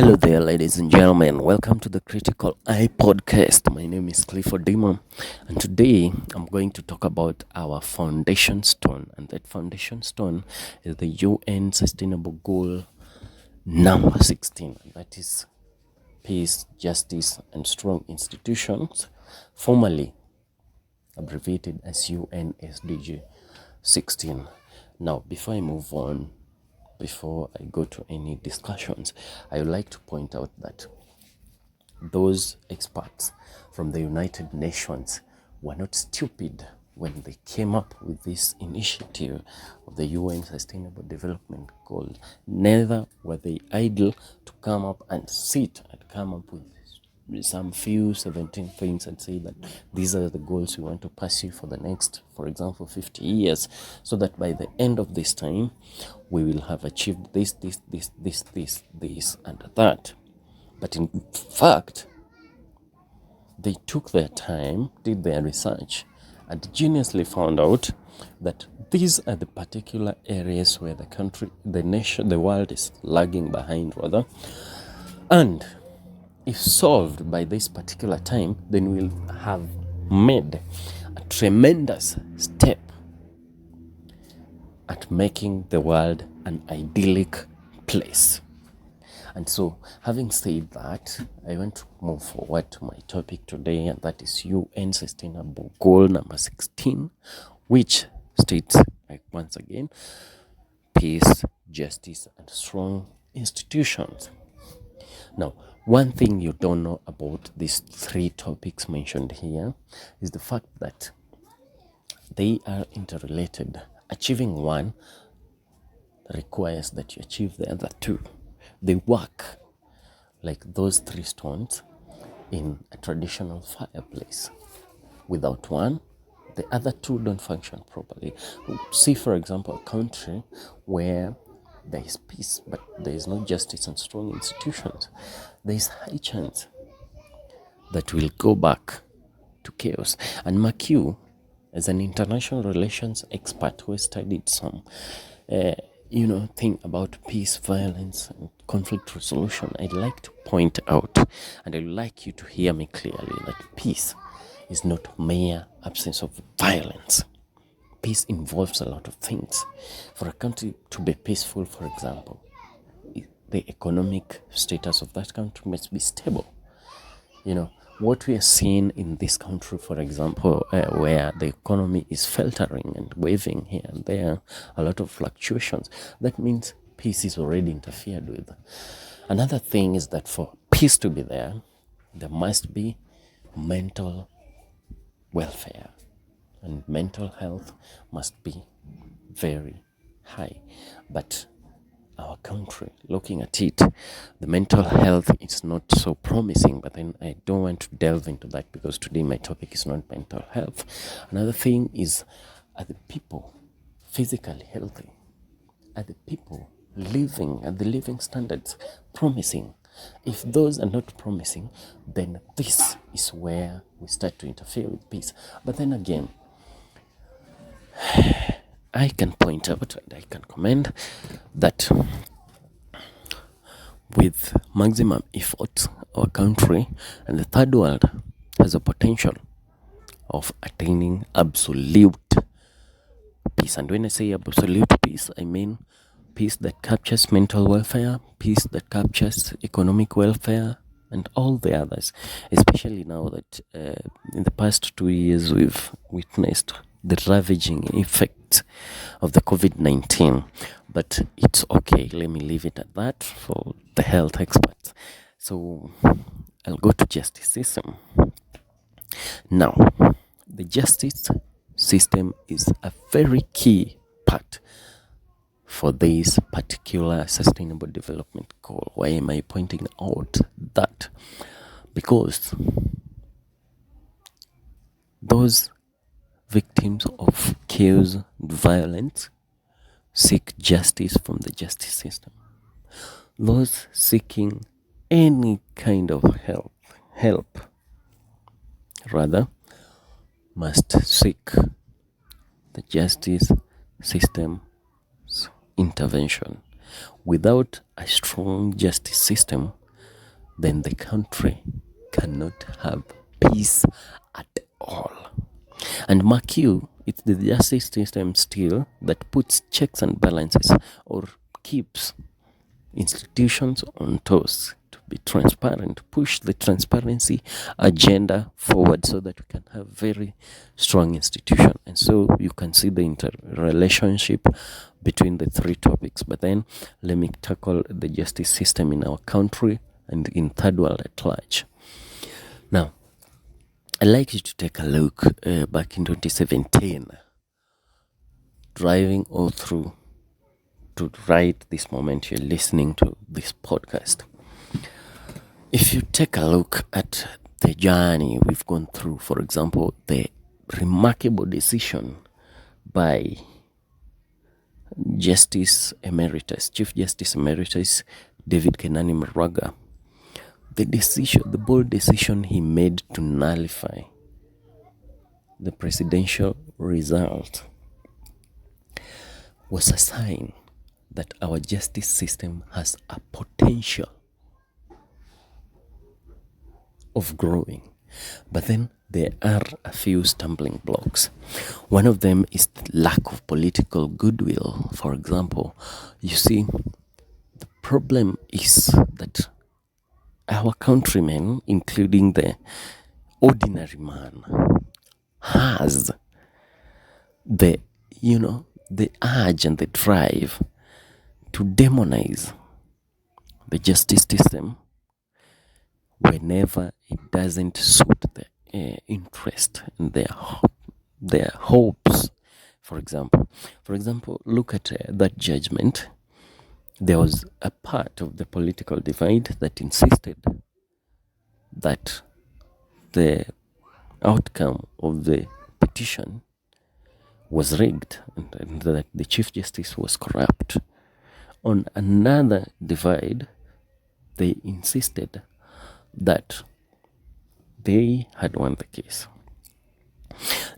Hello there, ladies and gentlemen. Welcome to the Critical Eye podcast. My name is Cliff Odima, and today I'm going to talk about our foundation stone. And that foundation stone is the UN Sustainable Goal number 16. And that is peace, justice, and strong institutions, formerly abbreviated as UNSDG16. Now, before I move on, before I go to any discussions, I would like to point out that those experts from the United Nations were not stupid when they came up with this initiative of the UN Sustainable Development Goals. Neither were they idle to come up and come up with some few 17 things and say that these are the goals we want to pursue for the next, for example, 50 years, so that by the end of this time we will have achieved this and that. But in fact, they took their time, did their research, and geniusly found out that these are the particular areas where the country, the nation, the world is lagging behind rather. And if solved by this particular time, then we'll have made a tremendous step at making the world an idyllic place. And so, having said that, I want to move forward to my topic today, and that is UN Sustainable Goal number 16, which states, like once again, peace, justice, and strong institutions. Now, one thing you don't know about these three topics mentioned here is the fact that they are interrelated. Achieving one requires that you achieve the other two. They work like those three stones in a traditional fireplace. Without one, the other two don't function properly. See, for example, a country where there is peace, but there is no justice and strong institutions. There is high chance that we'll go back to chaos. And McHugh, as an international relations expert who has studied some, thing about peace, violence, and conflict resolution, I'd like to point out, and I'd like you to hear me clearly, that peace is not mere absence of violence. Peace involves a lot of things. For a country to be peaceful, for example, the economic status of that country must be stable. What we are seeing in this country, for example, where the economy is faltering and waving here and there, a lot of fluctuations, that means peace is already interfered with. Another thing is that for peace to be there must be mental welfare. And mental health must be very high. But our country, looking at it, the mental health is not so promising. But then I don't want to delve into that because today my topic is not mental health. Another thing is, are the people physically healthy? Are the people living, the living standards promising? If those are not promising, then this is where we start to interfere with peace. But then again, I can point out and I can comment that with maximum effort, our country and the third world has a potential of attaining absolute peace. And when I say absolute peace, I mean peace that captures mental welfare, peace that captures economic welfare, and all the others. Especially now that in the past 2 years we've witnessed the ravaging effects of the COVID-19. But it's okay, let me leave it at that for the health experts. So I'll go to justice system. Now, the justice system is a very key part for this particular sustainable development goal. Why am I pointing out that? Because those victims of chaos and violence seek justice from the justice system. Those seeking any kind of help rather must seek the justice system's intervention. Without a strong justice system, then the country cannot have peace at all. And mark you, it's the justice system still that puts checks and balances or keeps institutions on toes to be transparent, push the transparency agenda forward so that we can have very strong institution. And so you can see the interrelationship between the three topics. But then let me tackle the justice system in our country and in third world at large. Now, I'd like you to take a look back in 2017, driving all through to right this moment you're listening to this podcast. If you take a look at the journey we've gone through, for example, the remarkable decision by Chief Justice Emeritus David Kenani Maraga, the bold decision he made to nullify the presidential result was a sign that our justice system has a potential of growing. But then there are a few stumbling blocks. One of them is the lack of political goodwill. For example, you see, the problem is that our countrymen, including the ordinary man, has the urge and the drive to demonize the justice system whenever it doesn't suit their interest and their hopes. For example, look at that judgment. There was a part of the political divide that insisted that the outcome of the petition was rigged and that the Chief Justice was corrupt. On another divide, they insisted that they had won the case.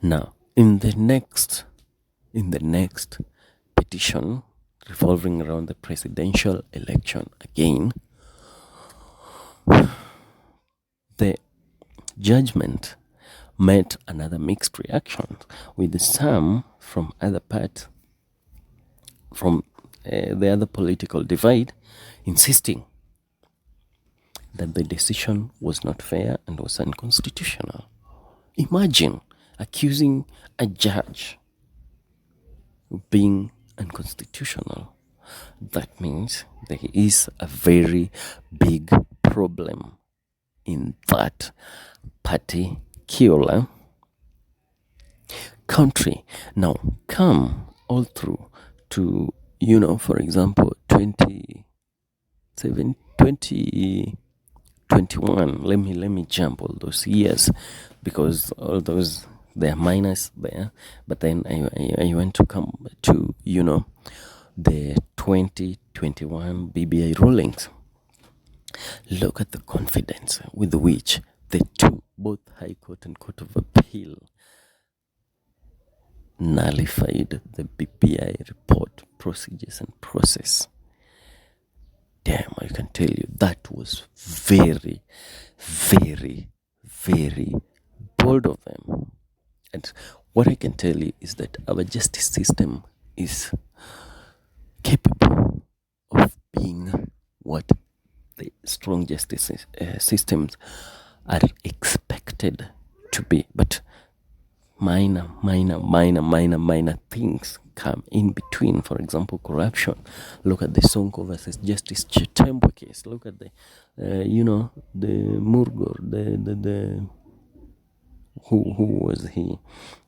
Now, in the next petition revolving around the presidential election again, the judgment met another mixed reaction, with some from other part, from the other political divide, insisting that the decision was not fair and was unconstitutional. Imagine accusing a judge of being unconstitutional. That means there is a very big problem in that particular country. Now, come all through to, for example, 2021. Let me jump all those years, because all those, they're minus there. But then I want to come to, the 2021 BBI rulings. Look at the confidence with which the two, both High Court and Court of Appeal, nullified the BBI report, procedures and process. Damn, I can tell you that was very, very, very bold of them. And what I can tell you is that our justice system is capable of being what the strong justice systems are expected to be. But minor things come in between. For example, corruption. Look at the Sonko versus Justice Chitembo case. Look at the Murgor, the who was he?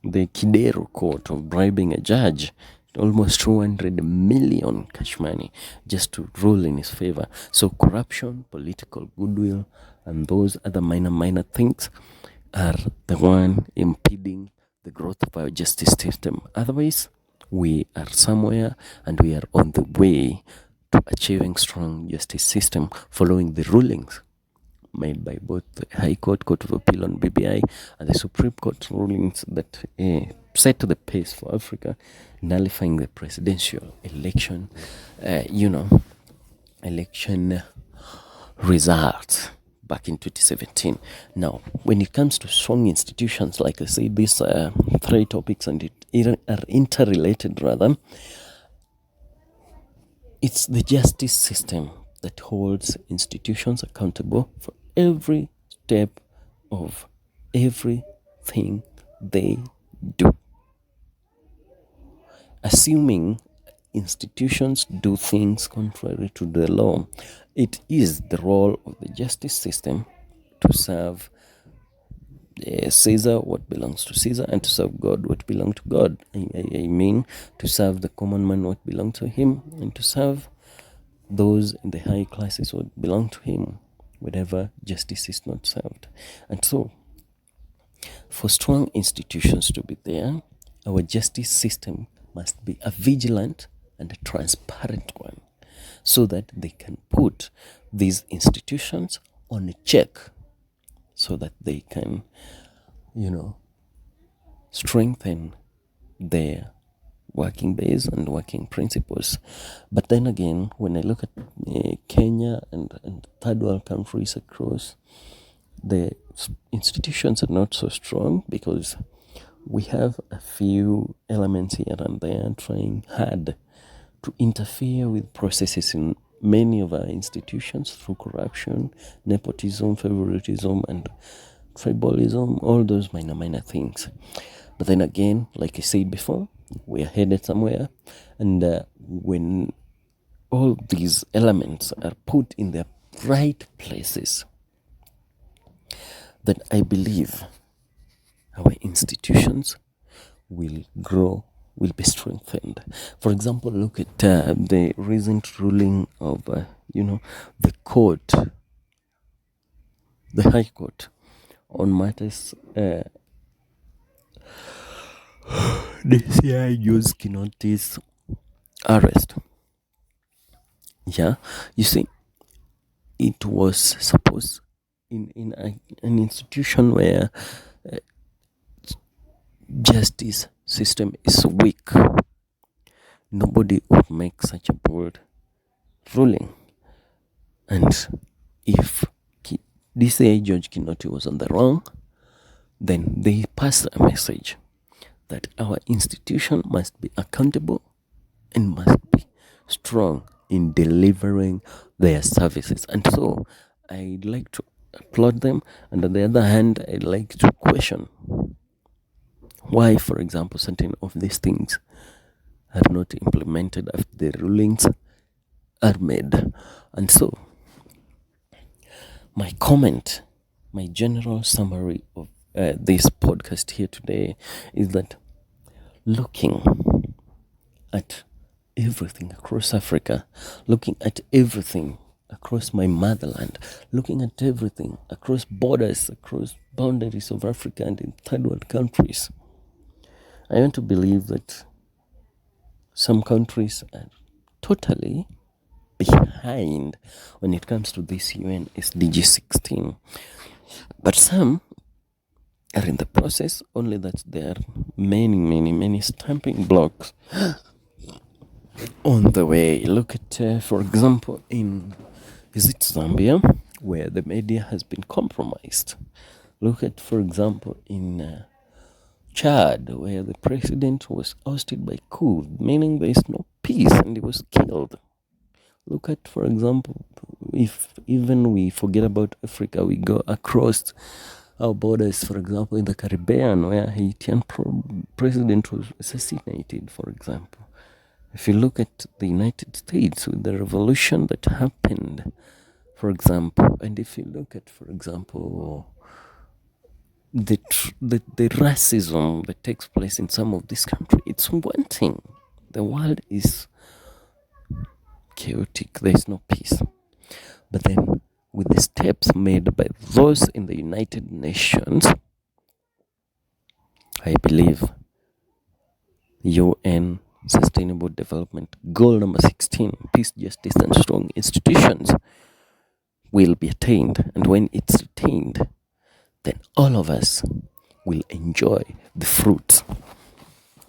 The Kidero court of bribing a judge, almost 200 million cash money just to rule in his favor. So corruption, political goodwill, and those other minor things are the one impeding the growth of our justice system. Otherwise, we are somewhere and we are on the way to achieving strong justice system, following the rulings made by both the High Court, Court of Appeal on BBI, and the Supreme Court rulings that set the pace for Africa, nullifying the presidential election, election results. back in 2017. Now, when it comes to strong institutions, like I said, these three topics and it are interrelated rather. It's the justice system that holds institutions accountable for every step of everything they do. Assuming institutions do things contrary to the law, it is the role of the justice system to serve Caesar what belongs to Caesar, and to serve God what belongs to God. I mean, to serve the common man what belongs to him, and to serve those in the high classes what belong to him, whenever justice is not served. And so, for strong institutions to be there, our justice system must be a vigilant and a transparent one, so that they can put these institutions on a check, so that they can, strengthen their working base and working principles. But then again, when I look at Kenya and third world countries across, the institutions are not so strong, because we have a few elements here and there trying hard to interfere with processes in many of our institutions through corruption, nepotism, favoritism, and tribalism, all those minor things. But then again, like I said before, we are headed somewhere, and when all these elements are put in their right places, then I believe our institutions will grow, will be strengthened. For example, look at the recent ruling of, the court, the High Court, on matters DCI-16 arrest. Yeah, you see, it was supposed in an institution where justice system is weak, nobody would make such a bold ruling. And if DCI Judge Kinoti was on the wrong, then they passed a message that our institution must be accountable and must be strong in delivering their services. And so I'd like to applaud them, and on the other hand, I'd like to question why, for example, certain of these things are not implemented after the rulings are made. And so my comment, my general summary of this podcast here today is that looking at everything across Africa, looking at everything across my motherland, looking at everything across borders, across boundaries of Africa and in third world countries, I want to believe that some countries are totally behind when it comes to this UNSDG16. But some are in the process, only that there are many stamping blocks on the way. Look at, for example, is it Zambia, where the media has been compromised. Look at, for example, in Chad, where the president was ousted by coup, meaning there is no peace, and he was killed. Look at, for example, if even we forget about Africa, we go across our borders, for example, in the Caribbean, where Haitian president was assassinated, for example. If you look at the United States with the revolution that happened, for example, and if you look at, for example, the racism that takes place in some of these countries, it's one thing. The world is chaotic, there is no peace. But then, with the steps made by those in the United Nations, I believe UN Sustainable Development Goal number 16, peace, justice, and strong institutions, will be attained. And when it's attained, then all of us will enjoy the fruits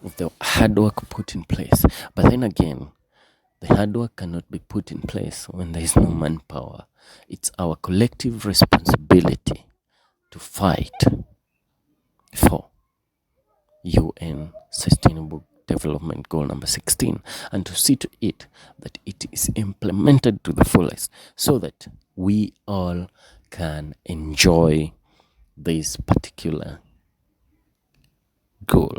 of the hard work put in place. But then again, The hard work cannot be put in place when there is no manpower. It's our collective responsibility to fight for UN Sustainable Development Goal number 16 and to see to it that it is implemented to the fullest so that we all can enjoy this particular goal.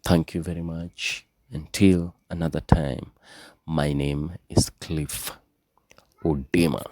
Thank you very much. Until another time, my name is Cliff Odima.